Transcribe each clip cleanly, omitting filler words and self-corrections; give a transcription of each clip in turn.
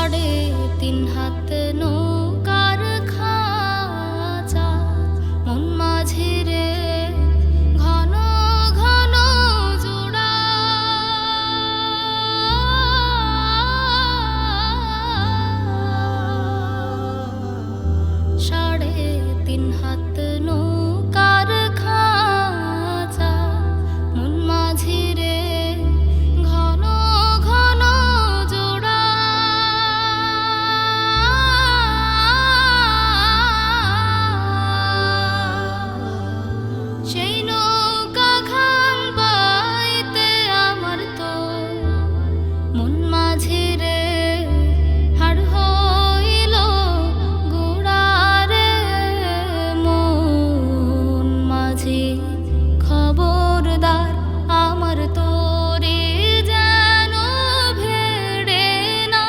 3.5 হাত নৌকার খাঁচা মন মাঝি রে ঘন ঘন জোড়া 3.5 হাত নৌকার খাঁচা মন মাঝি রে ঘন ঘন জোড়া সেই নৌকা খান বাইতে আমার তো মন মাঝি রে হাড় হইল গোড়া রে মন মাঝি খবরদার আমার তোরে যেন ভেড়ে না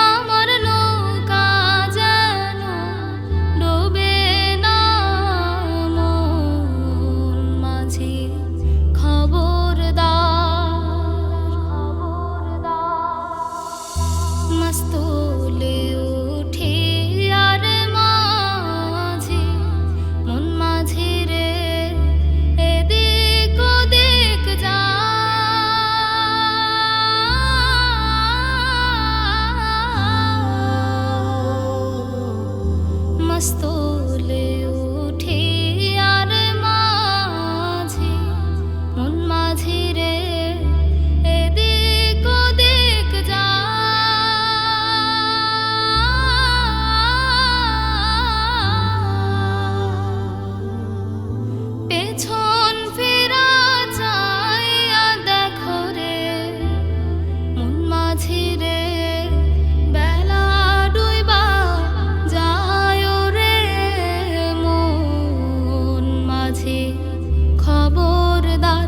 আমার নৌকা যেন ডোবে না মন মাঝি খবরদার মস্তলে উঠে আর মাঝি মন মাঝি রে এদিক ওদিক যা মস্তলে উঠে আর মাঝি মন মাঝি রে এদিক ওদিক যা পেছন ফিরা চাইয়া দেখো রে মন মাঝি রে বেলা ডুইবা যায় রে মন মাঝি খবরদার